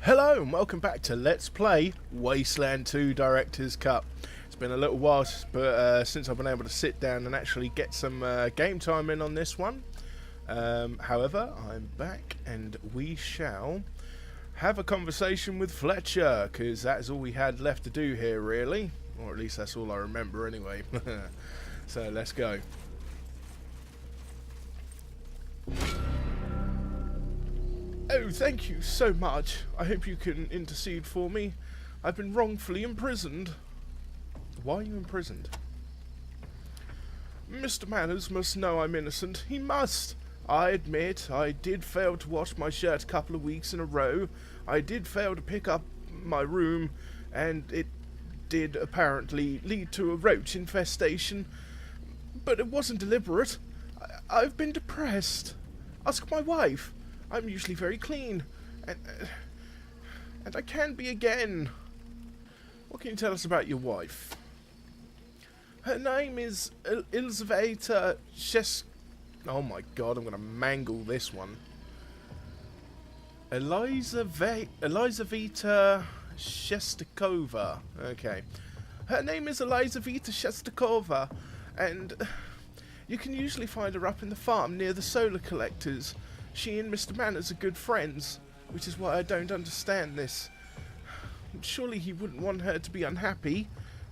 Hello and welcome back to Let's Play Wasteland 2 Director's Cut. It's been a little while since I've been able to sit down and actually get some game time in on this one. However, I'm back and we shall have a conversation with Fletcher, because that's all we had left to do here really. Or at least that's all I remember anyway. So let's go. Oh, thank you so much. I hope you can intercede for me. I've been wrongfully imprisoned. Why are you imprisoned? Mr. Manners must know I'm innocent. He must. I admit I did fail to wash my shirt a couple of weeks in a row. I did fail to pick up my room, and it did apparently lead to a roach infestation. But it wasn't deliberate. I've been depressed. Ask my wife. I'm usually very clean, and I can be again. What can you tell us about your wife? Her name is Elizaveta Oh my god, I'm going to mangle this one. Elizaveta Shestakova. Okay. Her name is Elizaveta Shestakova, and you can usually find her up in the farm near the solar collectors. She and Mr. Manners are good friends, which is why I don't understand this. Surely he wouldn't want her to be unhappy,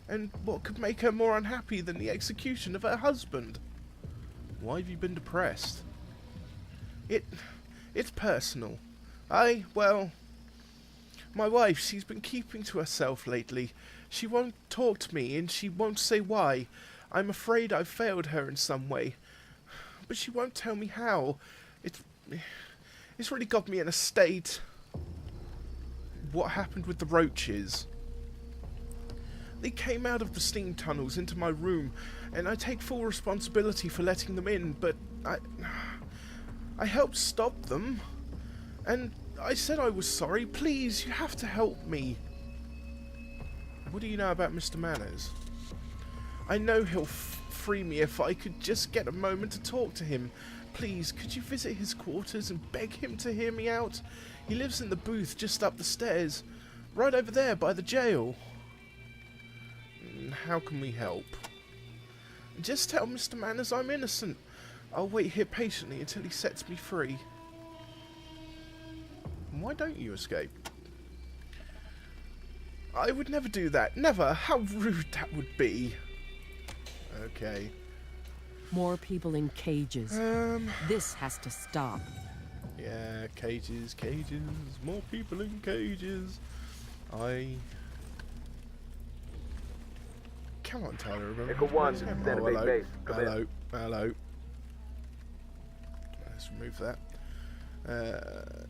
and what could make her more unhappy than the execution of her husband? Why have you been depressed? It's personal. Well, my wife, she's been keeping to herself lately. She won't talk to me, and she won't say why. I'm afraid I've failed her in some way, but she won't tell me how. It's really got me in a state. What happened with the roaches? They came out of the steam tunnels into my room, and I take full responsibility for letting them in, but I helped stop them, and I said I was sorry. Please, you have to help me. What do you know about Mr. Manners? I know he'll free me if I could just get a moment to talk to him. Please, could you visit his quarters and beg him to hear me out? He lives in the booth just up the stairs, right over there by the jail. How can we help? Just tell Mr. Manners I'm innocent. I'll wait here patiently until he sets me free. Why don't you escape? I would never do that. Never. How rude that would be. Okay. More people in cages. This has to stop. Yeah, cages. More people in cages. Come on, Tyler. Echo 1, Center Bay Base. Hello. Let's remove that.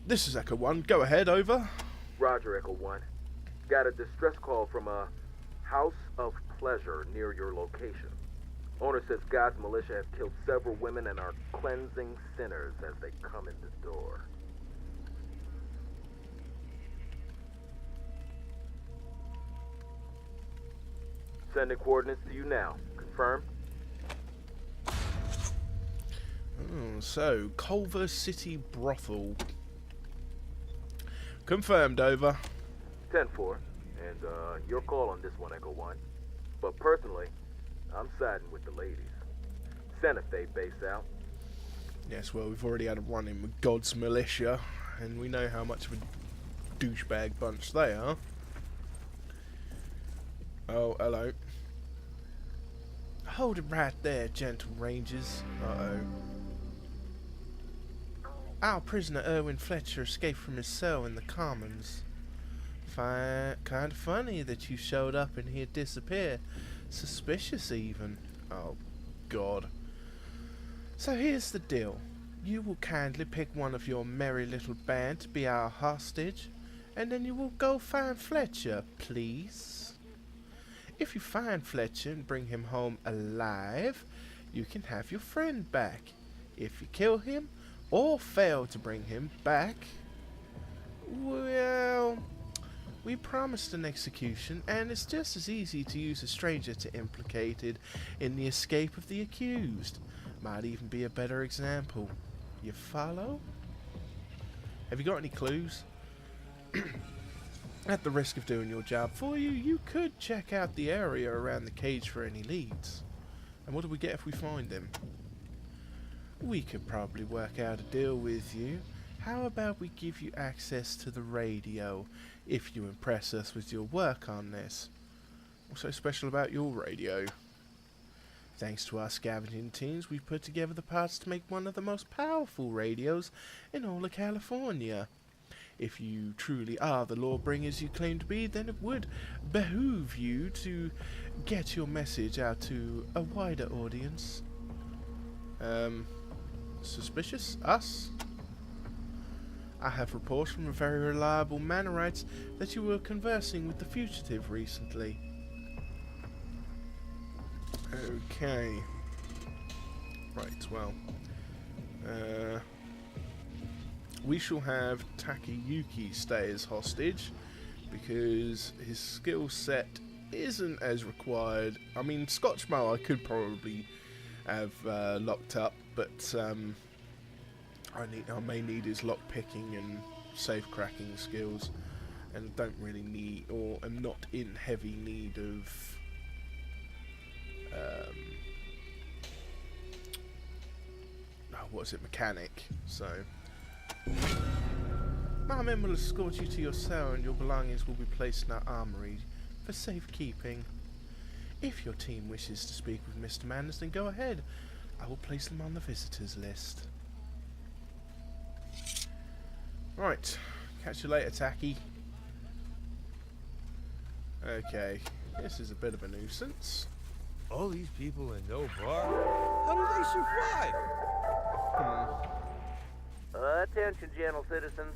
This is Echo 1. Go ahead, over. Roger, Echo 1. Got a distress call from a house of pleasure near your location. Owner says God's militia have killed several women and are cleansing sinners as they come in the door. Sending coordinates to you now. Confirm? So, Culver City Brothel. Confirmed, over. 10-4. And your call on this one, Echo 1. But personally, I'm siding with the ladies. Santa Fe base out. Yes, well, we've already had a run-in with God's militia, and we know how much of a douchebag bunch they are. Oh, hello. Hold it right there, gentle rangers. Uh-oh. Our prisoner Erwin Fletcher escaped from his cell in the Commons. Kind of funny that you showed up and he'd disappear. Suspicious, even. Oh, God. So here's the deal. You will kindly pick one of your merry little band to be our hostage, and then you will go find Fletcher, please. If you find Fletcher and bring him home alive, you can have your friend back. If you kill him, or fail to bring him back, well, we promised an execution, and it's just as easy to use a stranger to implicated in the escape of the accused. Might even be a better example. You follow? Have you got any clues? At the risk of doing your job for you, you could check out the area around the cage for any leads. And what do we get if we find him? We could probably work out a deal with you. How about we give you access to the radio, if you impress us with your work on this? What's so special about your radio? Thanks to our scavenging teams, we've put together the parts to make one of the most powerful radios in all of California. If you truly are the lawbringers you claim to be, then it would behoove you to get your message out to a wider audience. Suspicious? Us? I have reports from a very reliable man who writes that you were conversing with the fugitive recently. Okay. Right, well. We shall have Takayuki stay as hostage because his skill set isn't as required. I mean, Scotchmo I could probably have locked up, but I may need his lock picking and safe cracking skills, and don't really need, or am not in heavy need of mechanic. So my men will escort you to your cell, and your belongings will be placed in our armory for safekeeping. If your team wishes to speak with Mr. Manners, then go ahead. I will place them on the visitors list. Right, catch you later, Tacky. Okay, this is a bit of a nuisance. All these people and no bar? How do they survive? Attention, gentle citizens.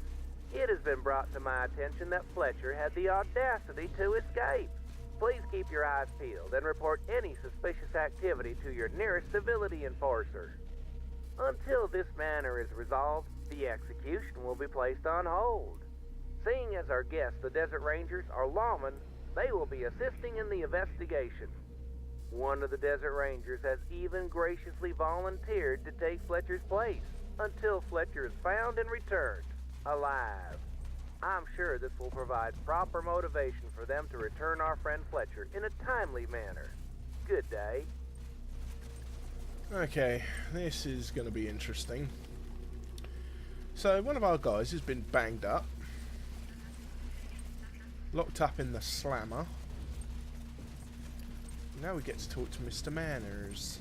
It has been brought to my attention that Fletcher had the audacity to escape. Please keep your eyes peeled and report any suspicious activity to your nearest civility enforcer. Until this matter is resolved, the execution will be placed on hold. Seeing as our guests, the Desert Rangers, are lawmen, they will be assisting in the investigation. One of the Desert Rangers has even graciously volunteered to take Fletcher's place until Fletcher is found and returned, alive. I'm sure this will provide proper motivation for them to return our friend Fletcher in a timely manner. Good day. Okay, this is going to be interesting. So, one of our guys has been banged up, locked up in the slammer. Now we get to talk to Mr. Manners.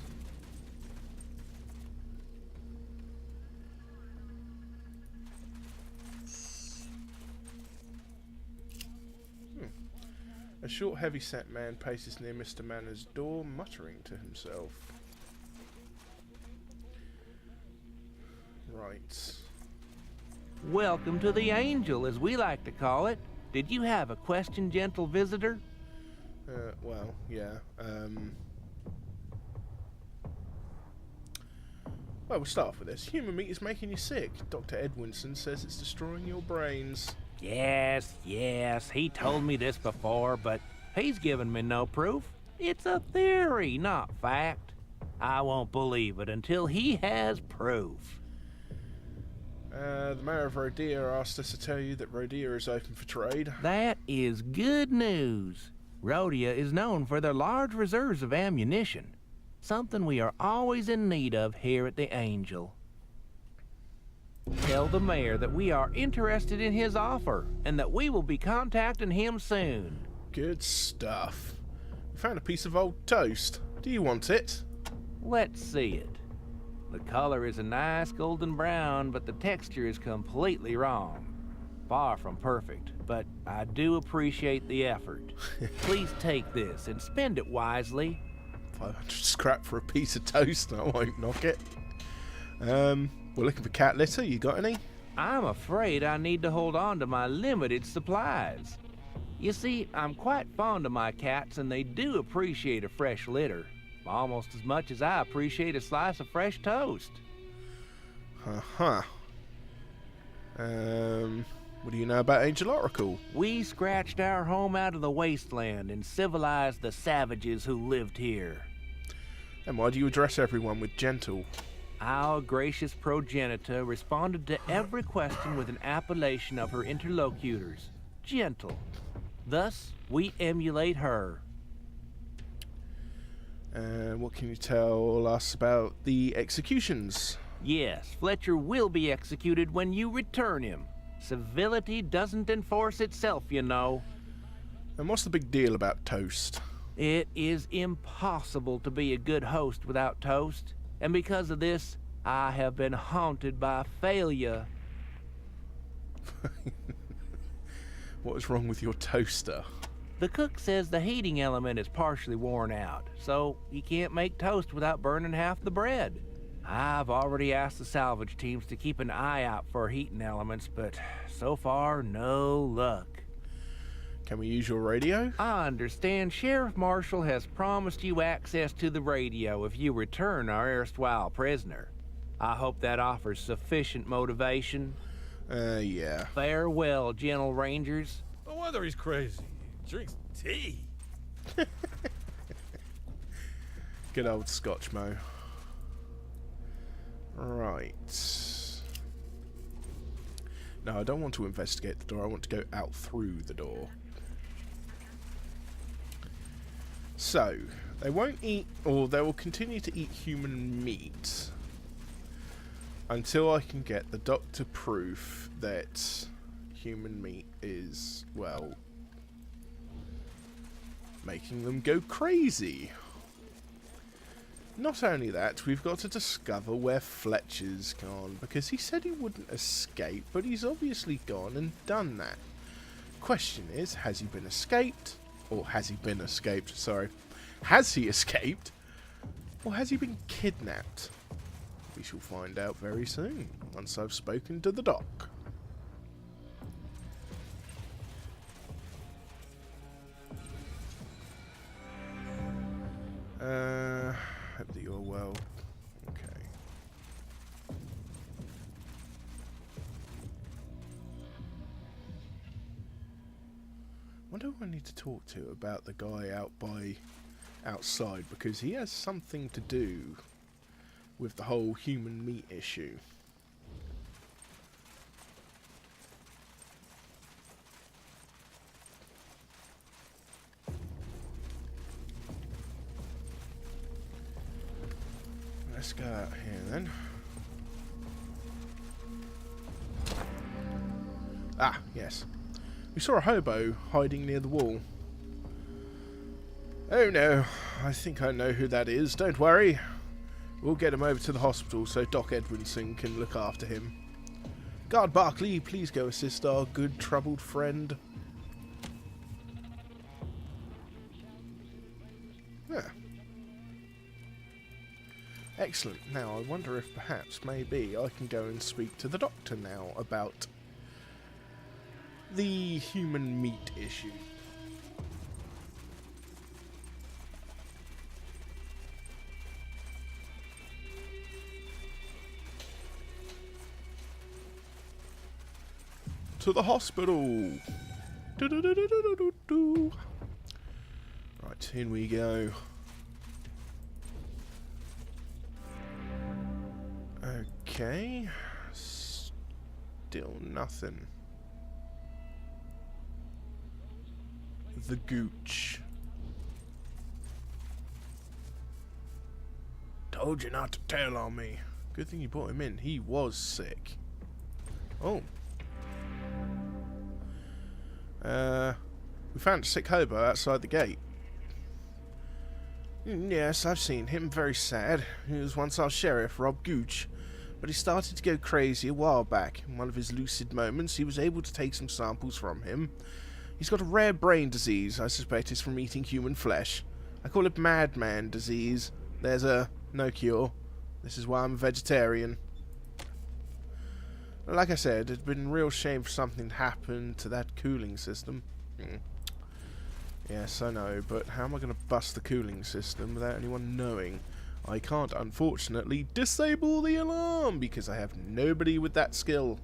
A short, heavy-set man paces near Mr. Manners' door, muttering to himself. Right. Welcome to the Angel, as we like to call it. Did you have a question, gentle visitor? Well, yeah. Well, we'll start off with this. Human meat is making you sick. Dr. Edwinson says it's destroying your brains. Yes, he told me this before, but he's given me no proof. It's a theory, not fact. I won't believe it until he has proof. The mayor of Rodea asked us to tell you that Rodea is open for trade. That is good news. Rhodia is known for their large reserves of ammunition, something we are always in need of here at the Angel. Tell the mayor that we are interested in his offer and that we will be contacting him soon. Good stuff. We found a piece of old toast. Do you want it? Let's see it. The color is a nice golden brown, but the texture is completely wrong. Far from perfect, but I do appreciate the effort. Please take this and spend it wisely. 500 scrap for a piece of toast. I won't knock it. We're looking for cat litter. You got any? I'm afraid I need to hold on to my limited supplies. You see, I'm quite fond of my cats, and they do appreciate a fresh litter, almost as much as I appreciate a slice of fresh toast. Uh-huh. What do you know about Angel Oracle? We scratched our home out of the Wasteland and civilized the savages who lived here. And why do you address everyone with gentle? Our gracious progenitor responded to every question with an appellation of her interlocutors, gentle. Thus, we emulate her. And what can you tell us about the executions? Yes, Fletcher will be executed when you return him. Civility doesn't enforce itself, you know. And what's the big deal about toast? It is impossible to be a good host without toast, and because of this, I have been haunted by failure. What is wrong with your toaster? The cook says the heating element is partially worn out, so you can't make toast without burning half the bread. I've already asked the salvage teams to keep an eye out for heating elements, but so far, no luck. Can we use your radio? I understand Sheriff Marshall has promised you access to the radio if you return our erstwhile prisoner. I hope that offers sufficient motivation. Yeah. Farewell, gentle rangers. No wonder he's crazy. He drinks tea. Good old Scotch Mo. Right. No, I don't want to investigate the door. I want to go out through the door. So, they won't eat, or they will continue to eat human meat until I can get the doctor proof that human meat is, well, making them go crazy. Not only that, we've got to discover where Fletcher's gone, because he said he wouldn't escape, but he's obviously gone and done that. Question is, has he been escaped? Or has he been escaped? Sorry. Has he escaped? Or has he been kidnapped? We shall find out very soon, once I've spoken to the doc. Hope that you're well. Okay. Wonder who I need to talk to about the guy outside, because he has something to do with the whole human meat issue. Let's go out here then. Ah, yes. We saw a hobo hiding near the wall. Oh no, I think I know who that is. Don't worry. We'll get him over to the hospital so Doc Edwinson can look after him. Guard Barkley, please go assist our good troubled friend. Yeah. Excellent. Now I wonder if perhaps maybe I can go and speak to the doctor now about the human meat issue. To the hospital. Do-do-do-do-do-do-do. Right, in we go. Okay. Still nothing. The gooch. Told you not to tell on me. Good thing you brought him in. He was sick. Oh. We found a sick hobo outside the gate. Yes, I've seen him. Very sad. He was once our sheriff, Rob Gooch. But he started to go crazy a while back. In one of his lucid moments, he was able to take some samples from him. He's got a rare brain disease. I suspect it's from eating human flesh. I call it madman disease. There's no cure. This is why I'm a vegetarian. Like I said, it'd been a real shame for something to happen to that cooling system. Yes, I know, but how am I going to bust the cooling system without anyone knowing? I can't, unfortunately, disable the alarm because I have nobody with that skill.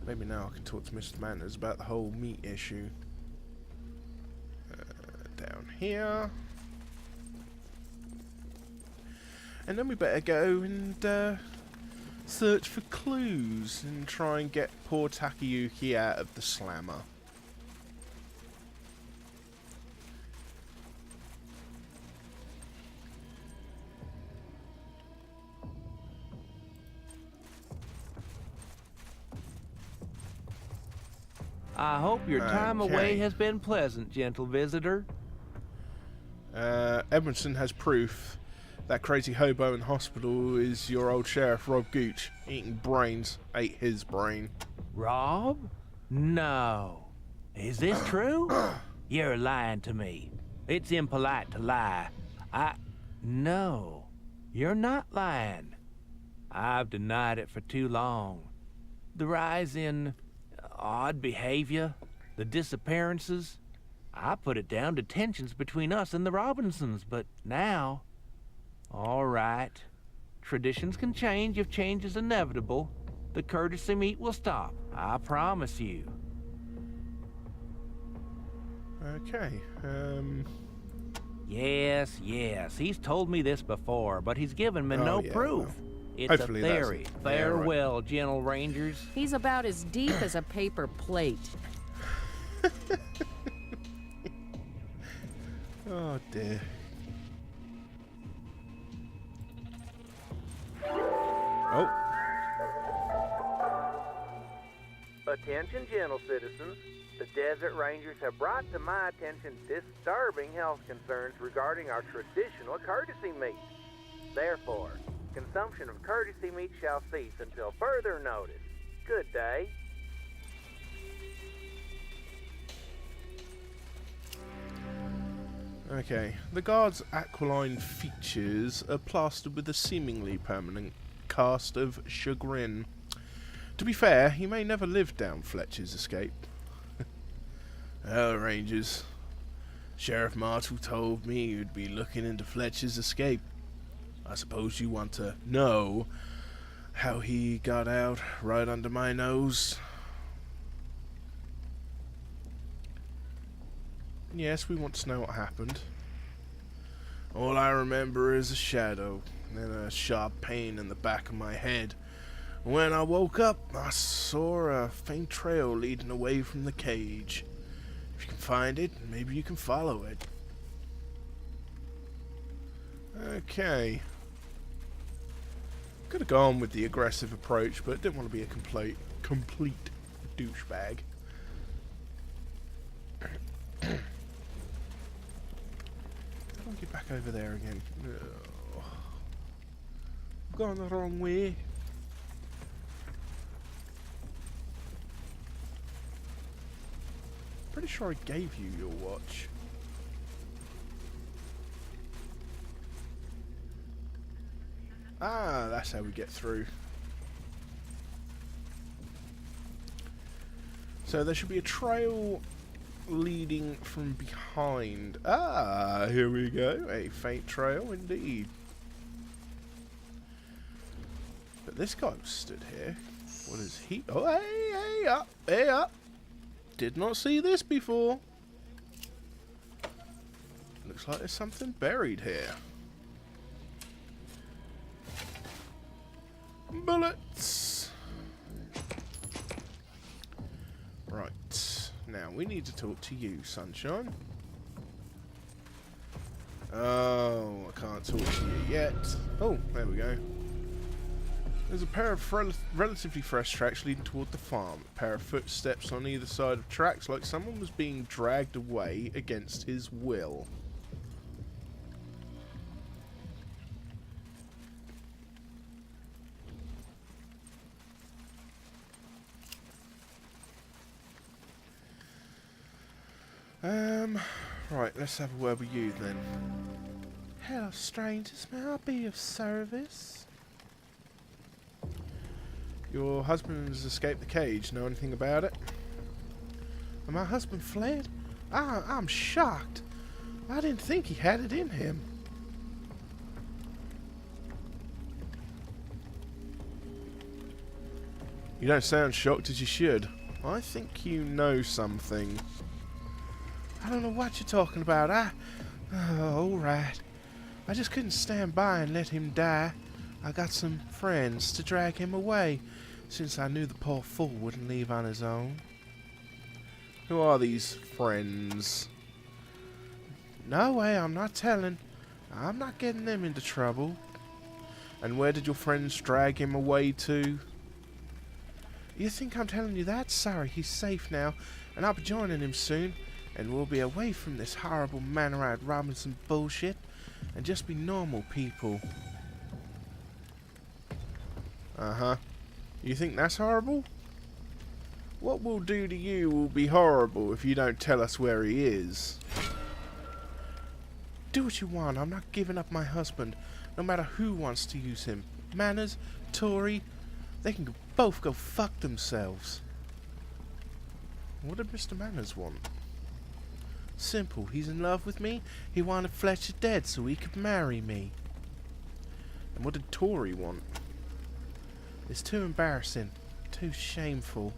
Maybe now I can talk to Mr. Manners about the whole meat issue. Down here. And then we better go and search for clues and try and get poor Takayuki out of the slammer. I hope your time Okay. away has been pleasant, gentle visitor. Edmondson has proof that crazy hobo in hospital is your old sheriff, Rob Gooch. Eating brains. Ate his brain. Rob? No. Is this true? You're lying to me. It's impolite to lie. No. You're not lying. I've denied it for too long. The rise in odd behavior, the disappearances, I put it down to tensions between us and the Robinsons, but now... All right. Traditions can change if change is inevitable. The courtesy meet will stop, I promise you. Okay, Yes, he's told me this before, but he's given me no yeah, proof. well, It's hopefully a that's theory. it. Yeah, right. Farewell, gentle rangers. He's about as deep as a paper plate. Oh dear. Oh. Attention, gentle citizens. The Desert Rangers have brought to my attention disturbing health concerns regarding our traditional courtesy meat. Therefore, consumption of courtesy meat shall cease until further notice. Good day. Okay, the guard's aquiline features are plastered with a seemingly permanent cast of chagrin. To be fair, he may never live down Fletcher's escape. Oh, Rangers. Sheriff Marshall told me you'd be looking into Fletcher's escape. I suppose you want to know how he got out right under my nose. Yes, we want to know what happened. All I remember is a shadow, and a sharp pain in the back of my head. When I woke up, I saw a faint trail leading away from the cage. If you can find it, maybe you can follow it. Okay. Could have gone with the aggressive approach, but didn't want to be a complete douchebag. How do I get back over there again? Oh. I've gone the wrong way. Pretty sure I gave you your watch. Ah, that's how we get through. So there should be a trail leading from behind. Ah, here we go. A faint trail indeed. But this guy was stood here. What is he? Oh, hey up, hey up. Did not see this before. Looks like there's something buried here. Bullets. Right. Now we need to talk to you, Sunshine. Oh, I can't talk to you yet. Oh, there we go. There's a pair of relatively fresh tracks leading toward the farm. A pair of footsteps on either side of tracks, like someone was being dragged away against his will. Right, let's have a word with you then. Hello, strangers. May I be of service? Your husband has escaped the cage. Know anything about it? And my husband fled? I'm shocked. I didn't think he had it in him. You don't sound shocked as you should. I think you know something. I don't know what you're talking about. Oh, alright. I just couldn't stand by and let him die. I got some friends to drag him away, since I knew the poor fool wouldn't leave on his own. Who are these friends? No way, I'm not telling. I'm not getting them into trouble. And where did your friends drag him away to? You think I'm telling you that? Sorry, he's safe now, and I'll be joining him soon, and we'll be away from this horrible Mannerite Robinson bullshit, and just be normal people. Uh-huh. You think that's horrible? What we'll do to you will be horrible if you don't tell us where he is. Do what you want. I'm not giving up my husband, no matter who wants to use him. Manners, Tori, they can both go fuck themselves. What did Mr. Manners want? Simple. He's in love with me. He wanted Fletcher dead so he could marry me. And what did Tori want? It's too embarrassing. Too shameful.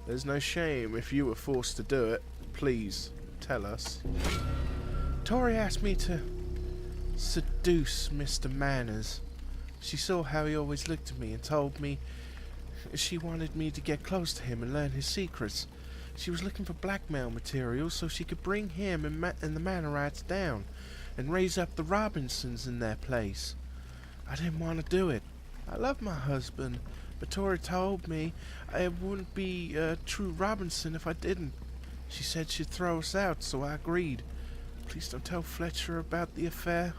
There's no shame if you were forced to do it. Please, tell us. Tori asked me to seduce Mr. Manners. She saw how he always looked at me and told me she wanted me to get close to him and learn his secrets. She was looking for blackmail material so she could bring him and the Mannerites down and raise up the Robinsons in their place. I didn't want to do it. I love my husband, but Tori told me I wouldn't be a true Robinson if I didn't. She said she'd throw us out, so I agreed. Please don't tell Fletcher about the affair.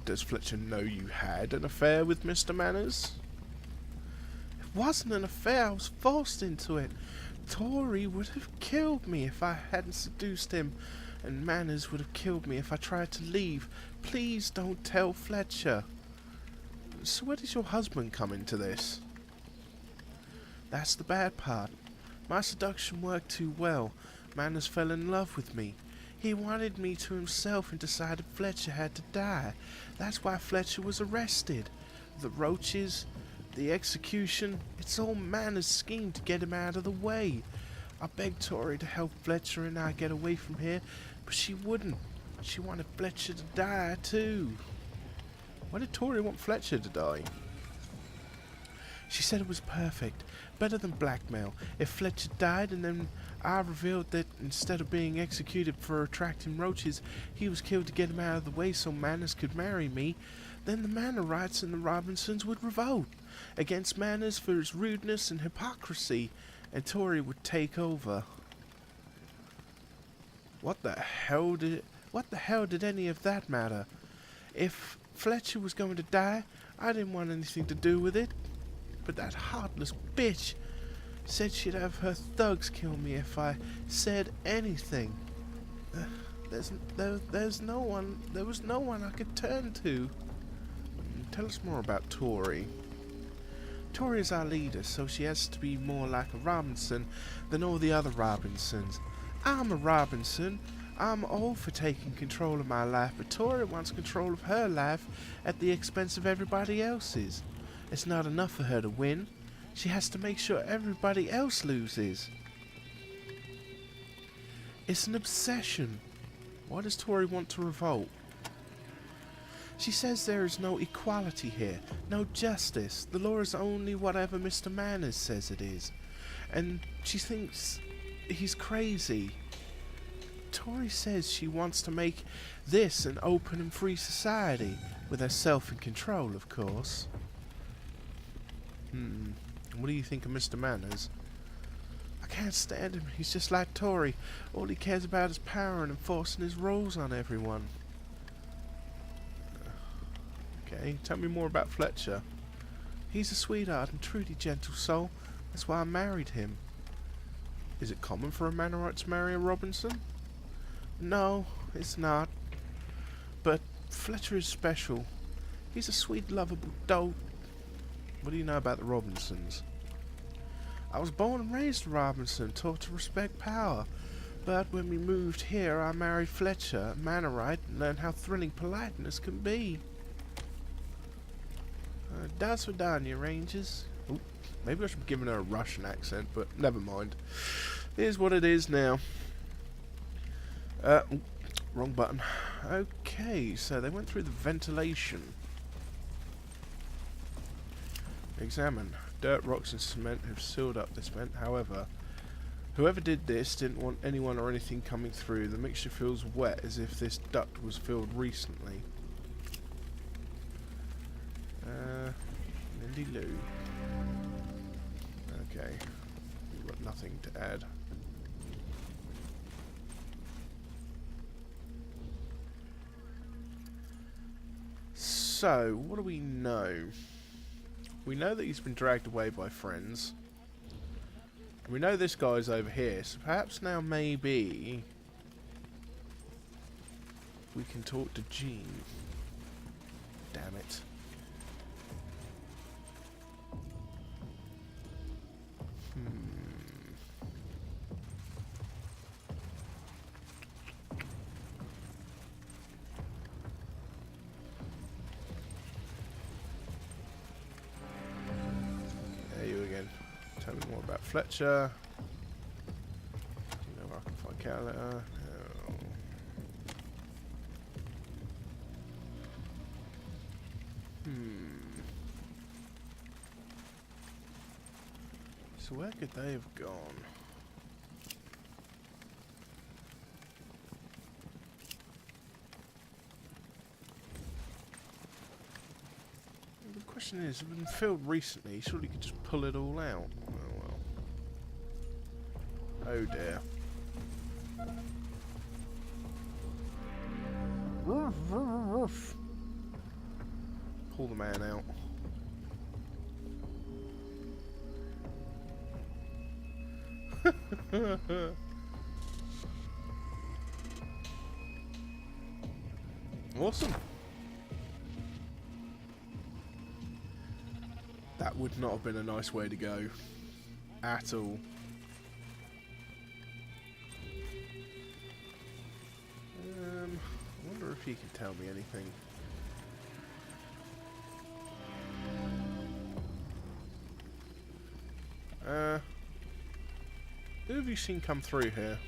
Does Fletcher know you had an affair with Mr. Manners? It wasn't an affair, I was forced into it. Tori would have killed me if I hadn't seduced him, and Manners would have killed me if I tried to leave. Please don't tell Fletcher. So where does your husband come into this? That's the bad part. My seduction worked too well. Manners fell in love with me. He wanted me to himself and decided Fletcher had to die. That's why Fletcher was arrested. The roaches, the execution, it's all Manners' scheme to get him out of the way. I begged Tori to help Fletcher and I get away from here, but she wouldn't. She wanted Fletcher to die too. Why did Tori want Fletcher to die? She said it was perfect, better than blackmail. If Fletcher died and then I revealed that instead of being executed for attracting roaches, he was killed to get him out of the way so Manners could marry me, then the Mannerites and the Robinsons would revolt against Manners for his rudeness and hypocrisy, and Tori would take over. What the hell did any of that matter? If Fletcher was going to die, I didn't want anything to do with it. But that heartless bitch said she'd have her thugs kill me if I said anything. There was no one I could turn to. Tell us more about Tori. Tori is our leader, so she has to be more like a Robinson than all the other Robinsons. I'm a Robinson. I'm all for taking control of my life, but Tori wants control of her life at the expense of everybody else's. It's not enough for her to win. She has to make sure everybody else loses. It's an obsession. Why does Tori want to revolt? She says there is no equality here, no justice. The law is only whatever Mr. Manners says it is. And she thinks he's crazy. Tori says she wants to make this an open and free society, with herself in control, of course. What do you think of Mr. Manners? I can't stand him. He's just like Tori. All he cares about is power and enforcing his rules on everyone. Okay, tell me more about Fletcher. He's a sweetheart and truly gentle soul. That's why I married him. Is it common for a Mannerite to marry a Robinson? No, it's not. But Fletcher is special. He's a sweet, lovable dope. What do you know about the Robinsons? I was born and raised a Robinson, taught to respect power. But when we moved here, I married Fletcher, a Mannerite, and learned how thrilling politeness can be. Das Vidania, Rangers. Ooh, maybe I should be giving her a Russian accent, but never mind. Here's what it is now. Wrong button. Okay, so they went through the ventilation. Examine. Dirt, rocks and cement have sealed up this vent. However, whoever did this didn't want anyone or anything coming through. The mixture feels wet, as if this duct was filled recently. Lindy Lou. Okay. We've got nothing to add. So, what do we know? We know that he's been dragged away by friends. We know this guy's over here, so perhaps now maybe we can talk to Jean. Damn it. Tell me more about Fletcher. Do you know where I can find Calletta? No. So where could they have gone? The question is, it's been filled recently, surely you could just pull it all out. Oh well. Oh dear. Pull the man out. Awesome. That would not have been a nice way to go. At all. I wonder if he can tell me anything. Who have you seen come through here?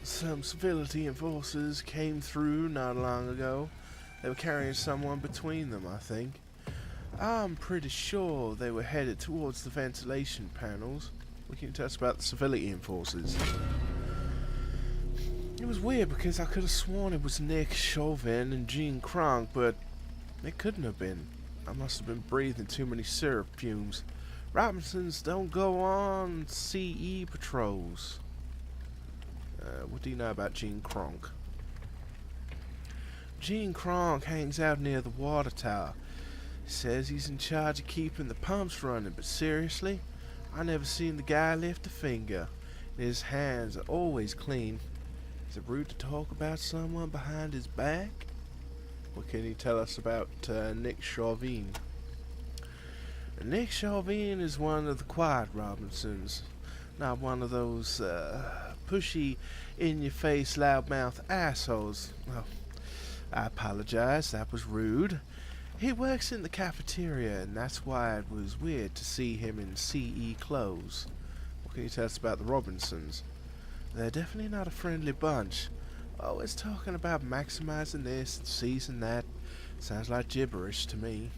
Some civility enforcers came through not long ago. They were carrying someone between them, I think. I'm pretty sure they were headed towards the ventilation panels. What can you tell us about the civility enforcers? It was weird because I could have sworn it was Nick Chauvin and Jean Kronk, but it couldn't have been. I must have been breathing too many syrup fumes. Robinsons don't go on CE patrols. What do you know about Jean Kronk? Jean Kronk hangs out near the water tower. Says he's in charge of keeping the pumps running, but seriously, I never seen the guy lift a finger. His hands are always clean. Is it rude to talk about someone behind his back? What can you tell us about Nick Chauvin? Nick Chauvin is one of the quiet Robinsons. Not one of those pushy, in-your-face, loudmouth assholes. Oh, I apologize, that was rude. He works in the cafeteria, and that's why it was weird to see him in CE clothes. What can you tell us about the Robinsons? They're definitely not a friendly bunch. Always talking about maximizing this and seizing that. Sounds like gibberish to me.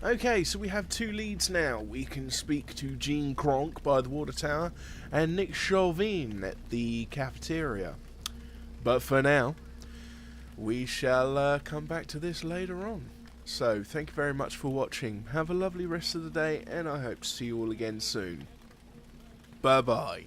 Okay, so we have two leads now. We can speak to Jean Kronk by the water tower and Nick Chauvin at the cafeteria. But for now, we shall come back to this later on. So, thank you very much for watching. Have a lovely rest of the day, and I hope to see you all again soon. Bye-bye.